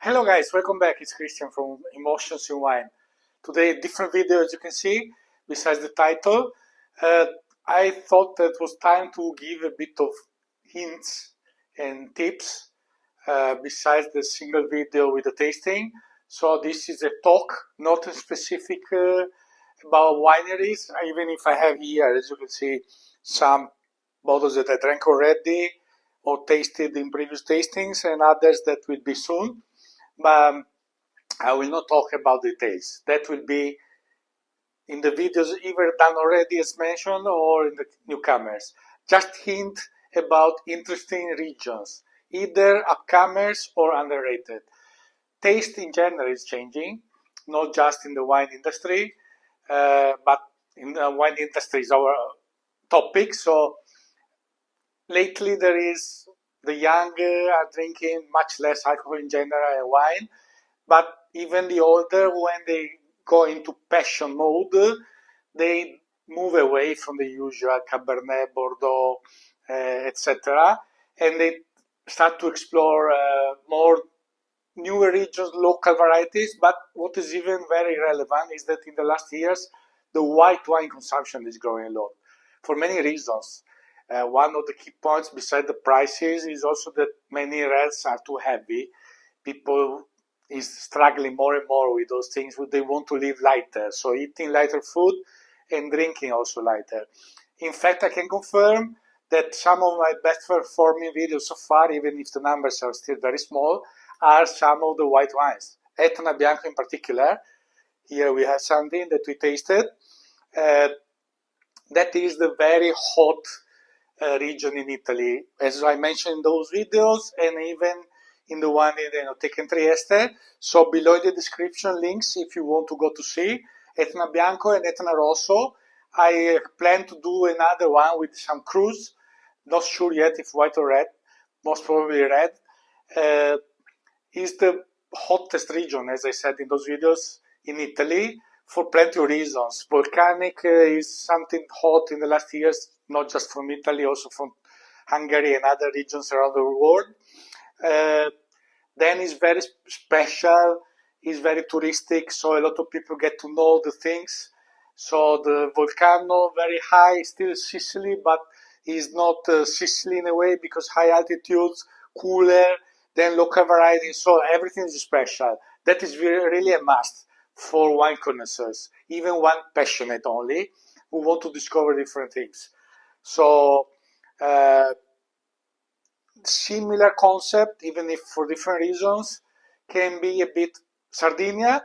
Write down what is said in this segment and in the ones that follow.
Hello guys, welcome back. It's Christian from Emotions in Wine. Today, different video as you can see, besides the title. I thought that it was time to give a bit of hints and tips besides the single video with the tasting. So this is a talk, not a specific about wineries, even if I have here, as you can see, some bottles that I drank already or tasted in previous tastings and others that will be soon. But I will not talk about details. That will be in the videos either done already as mentioned or in the newcomers. Just hint about interesting regions, either upcomers or underrated. Taste in general is changing, not just in the wine industry, but in the wine industry is our topic. So lately there is the young are drinking much less alcohol in general and wine. But even the older, when they go into passion mode, they move away from the usual Cabernet, Bordeaux, etc. And they start to explore more newer regions, local varieties. But what is even very relevant is that in the last years, the white wine consumption is growing a lot for many reasons. One of the key points beside the prices is also that many reds are too heavy. People is struggling more and more with those things. They want to live lighter, so eating lighter food and drinking also lighter. In fact, I can confirm that some of my best performing videos so far, even if the numbers are still very small, are some of the white wines. Etna Bianco in particular. Here we have something that we tasted. That is the very hot region in Italy, as I mentioned in those videos, and even in the one in Enoteca in Trieste. So below in the description links if you want to go to see Etna Bianco and Etna Rosso. I plan to do another one with some cruise. Not sure yet if white or red, most probably red. Is the hottest region, as I said in those videos, in Italy for plenty of reasons. Volcanic is something hot in the last years, not just from Italy, also from Hungary and other regions around the world. Then it's very special, it's very touristic, so a lot of people get to know the things. So the volcano, very high, still Sicily, but is not Sicily in a way because high altitudes, cooler, then local varieties, so everything is special. That is really a must for wine connoisseurs, even one passionate only, who want to discover different things. So, similar concept, even if for different reasons, can be a bit Sardinia.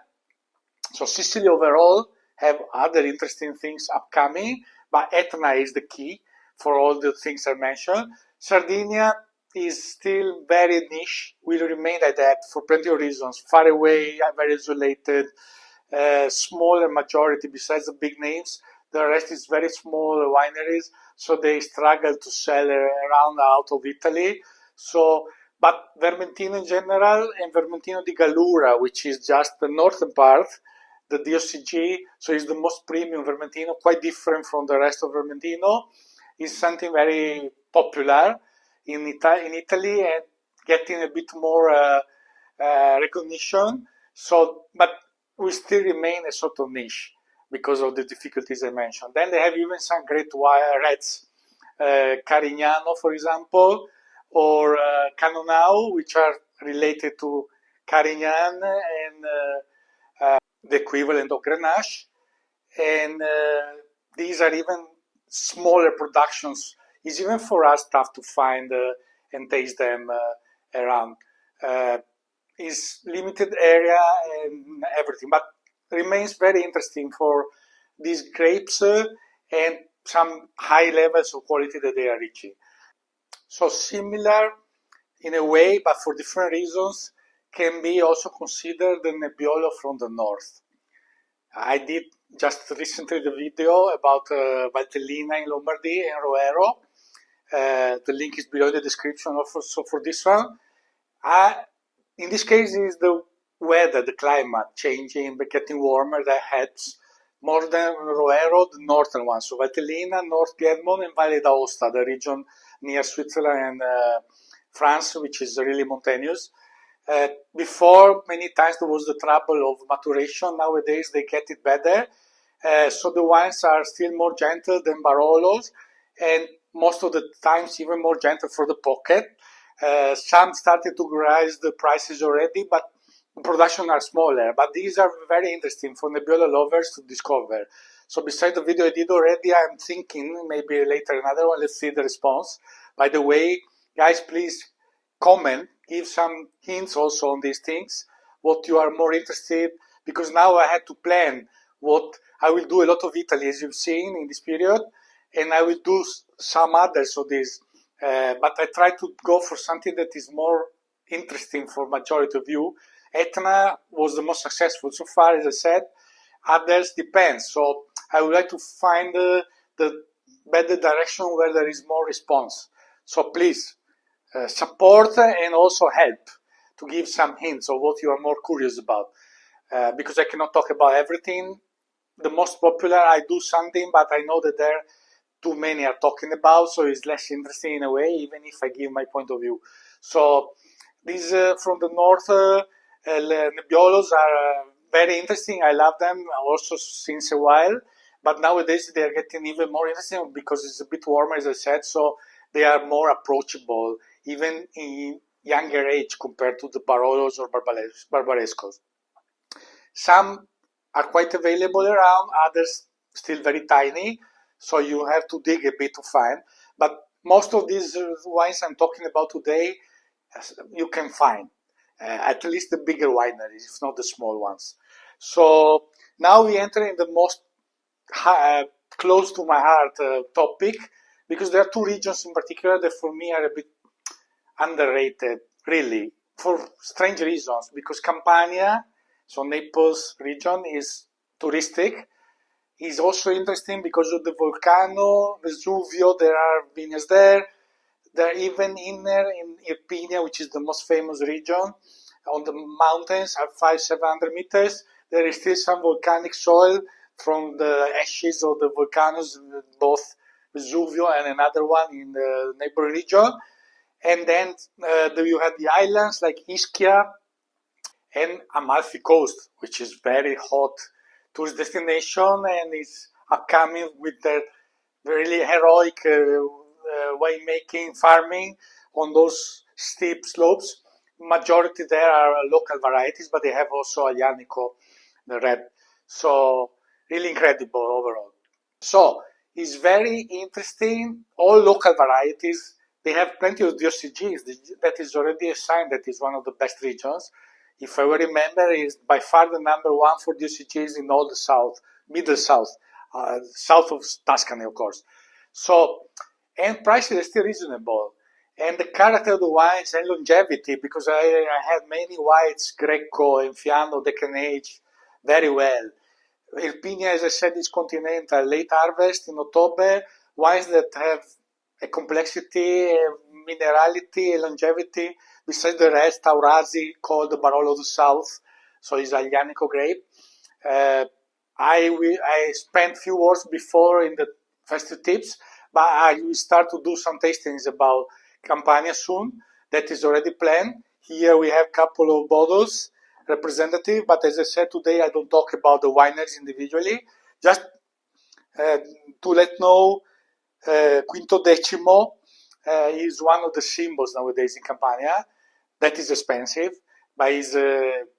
So Sicily overall have other interesting things upcoming, but Etna is the key for all the things I mentioned. Sardinia is still very niche, will remain like that for plenty of reasons. Far away, very isolated, smaller majority besides the big names. The rest is very small wineries, so they struggle to sell around out of Italy. So, but Vermentino in general and Vermentino di Gallura, which is just the northern part, the DOCG, so it's the most premium Vermentino, quite different from the rest of Vermentino, is something very popular in Italy and getting a bit more recognition. So, but we still remain a sort of niche because of the difficulties I mentioned. Then they have even some great reds, Carignano, for example, or Canonau, which are related to Carignan and the equivalent of Grenache. And these are even smaller productions. It's even for us tough to find and taste them around. It's limited area and everything, but remains very interesting for these grapes and some high levels of quality that they are reaching. So similar in a way, but for different reasons, can be also considered the Nebbiolo from the north. I did just recently the video about Valtellina in Lombardy and Roero. The link is below in the description also for this one. In this case, it is the weather, the climate changing, but getting warmer that helps more than Roero, the northern one. So Valtellina, North Piedmont, and Valle d'Aosta, the region near Switzerland and France, which is really mountainous. Before, many times there was the trouble of maturation. Nowadays they get it better. So the wines are still more gentle than Barolos, and most of the times even more gentle for the pocket. Some started to rise the prices already, but the production are smaller. But these are very interesting for Nebbiolo lovers to discover. So besides the video I did already, I'm thinking maybe later another one. Let's see the response. By the way, guys, please comment, give some hints also on these things, what you are more interested, because now I had to plan what I will do. A lot of Italy, as you've seen in this period, and I will do some others of this, but I try to go for something that is more interesting for majority of you. Etna was the most successful so far, as I said. Others depends. So I would like to find the better direction where there is more response. So please support and also help to give some hints of what you are more curious about. Because I cannot talk about everything. The most popular, I do something, but I know that there too many are talking about, so it's less interesting in a way, even if I give my point of view. So these from the north, Nebbiolos are very interesting. I love them also since a while, but nowadays they are getting even more interesting because it's a bit warmer, as I said, so they are more approachable, even in younger age compared to the Barolos or Barbarescos. Some are quite available around, others still very tiny, so you have to dig a bit to find. But most of these wines I'm talking about today, you can find, at least the bigger wineries, if not the small ones. So now we enter in the most close to my heart topic, because there are two regions in particular that for me are a bit underrated, really, for strange reasons, because Campania, so Naples region, is touristic. Is also interesting because of the volcano, Vesuvio, there are vineyards there. There are even inner in Irpinia, which is the most famous region, on the mountains at 500-700 meters. There is still some volcanic soil from the ashes of the volcanoes, both Vesuvio and another one in the neighboring region. And then you have the islands like Ischia and Amalfi Coast, which is very hot tourist destination and is upcoming with their really heroic winemaking, farming on those steep slopes. Majority there are local varieties, but they have also Aglianico, the red. So really incredible overall. So it's very interesting. All local varieties. They have plenty of DOCGs. That is already a sign that it's one of the best regions. If I will remember, is by far the number one for DOCGs in all the south, middle south, south of Tuscany, of course. So, and prices are still reasonable. And the character of the wines and longevity, because I had many whites, Greco and Fiano, they can age very well. Irpinia, as I said, is continental, late harvest in October, wines that have a complexity, a minerality, a longevity, besides the rest, Taurasi, called the Barolo of the South, so it's Aglianico grape. I spent few words before in the first tips, but I will start to do some tastings about Campania soon. That is already planned. Here we have a couple of bottles representative, but as I said today, I don't talk about the wineries individually. Just to let know, Quinto Decimo is one of the symbols nowadays in Campania. That is expensive, but is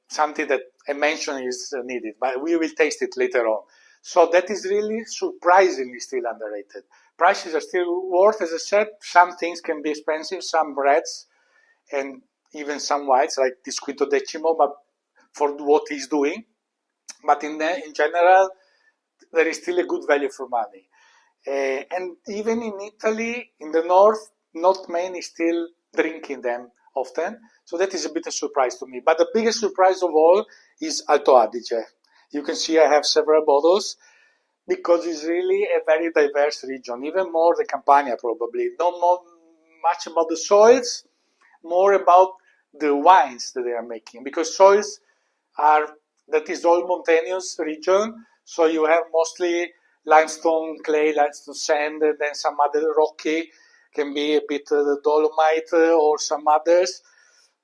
something that a mention is needed. But we will taste it later on. So that is really surprisingly still underrated. Prices are still worth, as I said. Some things can be expensive, some reds, and even some whites, like this Quinto Decimo, but for what he's doing. But in general, there is still a good value for money. And even in Italy, in the north, not many still drinking them often. So that is a bit of a surprise to me. But the biggest surprise of all is Alto Adige. You can see I have several bottles because it's really a very diverse region, even more than Campania probably. Not more, much about the soils, more about the wines that they are making, because soils are, that is all mountainous region, so you have mostly limestone, clay, limestone sand, and then some other rocky, can be a bit dolomite or some others.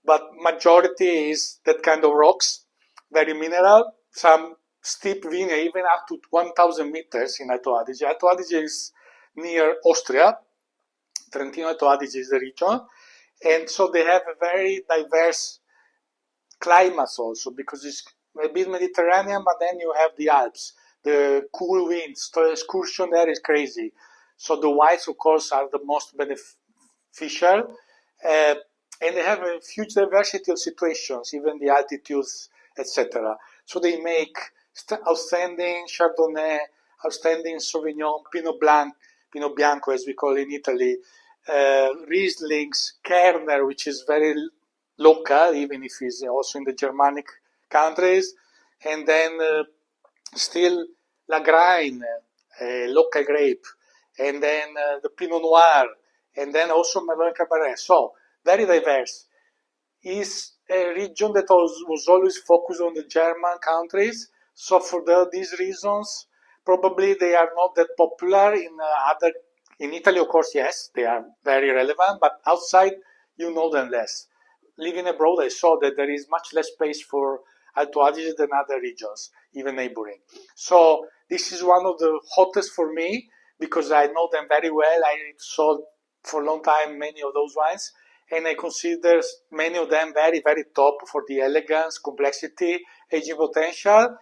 but majority is that kind of rocks, very mineral, some steep vineyard, even up to 1,000 meters in Alto Adige. Alto Adige is near Austria. Trentino Alto Adige is the region. And so they have a very diverse climates also, because it's a bit Mediterranean, but then you have the Alps, the cool winds, the excursion there is crazy. So the whites, of course, are the most beneficial. Uh, and they have a huge diversity of situations, even the altitudes, etc. So they make outstanding Chardonnay, outstanding Sauvignon, Pinot Bianco, as we call it in Italy, Rieslings, Kerner, which is very local, even if it's also in the Germanic countries, and then still Lagrein, local grape, and then the Pinot Noir, and then also Merlot and Cabernet. So very diverse. Is a region that was always focused on the German countries. So for these reasons, probably they are not that popular in other. In Italy, of course, yes, they are very relevant, but outside, you know them less. Living abroad, I saw that there is much less space for Alto Adige than other regions, even neighboring. So this is one of the hottest for me because I know them very well. I saw for a long time many of those wines, and I consider many of them very, very top for the elegance, complexity, aging potential,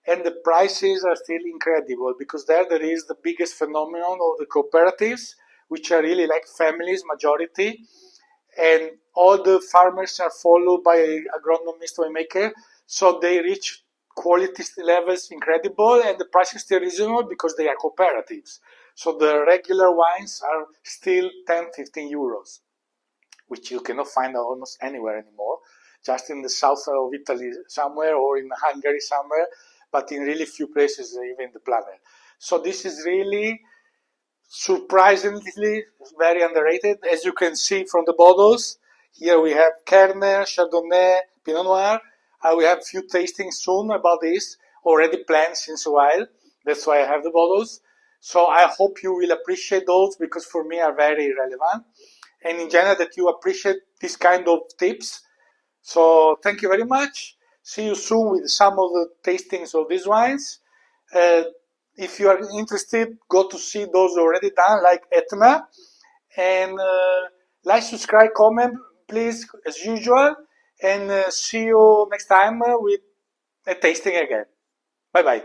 and the prices are still incredible because there is the biggest phenomenon of the cooperatives, which are really like families, majority, and all the farmers are followed by agronomist winemaker, so they reach quality levels incredible, and the price is still reasonable because they are cooperatives. So the regular wines are still 10-15 euros, which you cannot find almost anywhere anymore, just in the south of Italy somewhere or in Hungary somewhere, but in really few places, even the planet. So this is really surprisingly very underrated. As you can see from the bottles, here we have Kerner, Chardonnay, Pinot Noir. I will have a few tastings soon about this, already planned since a while. That's why I have the bottles. So I hope you will appreciate those because for me are very relevant. And in general that you appreciate this kind of tips. So thank you very much. See you soon with some of the tastings of these wines. Uh, if you are interested, go to see those already done, like Etna. And like, subscribe, comment, please, as usual. And see you next time with a tasting again. Bye bye.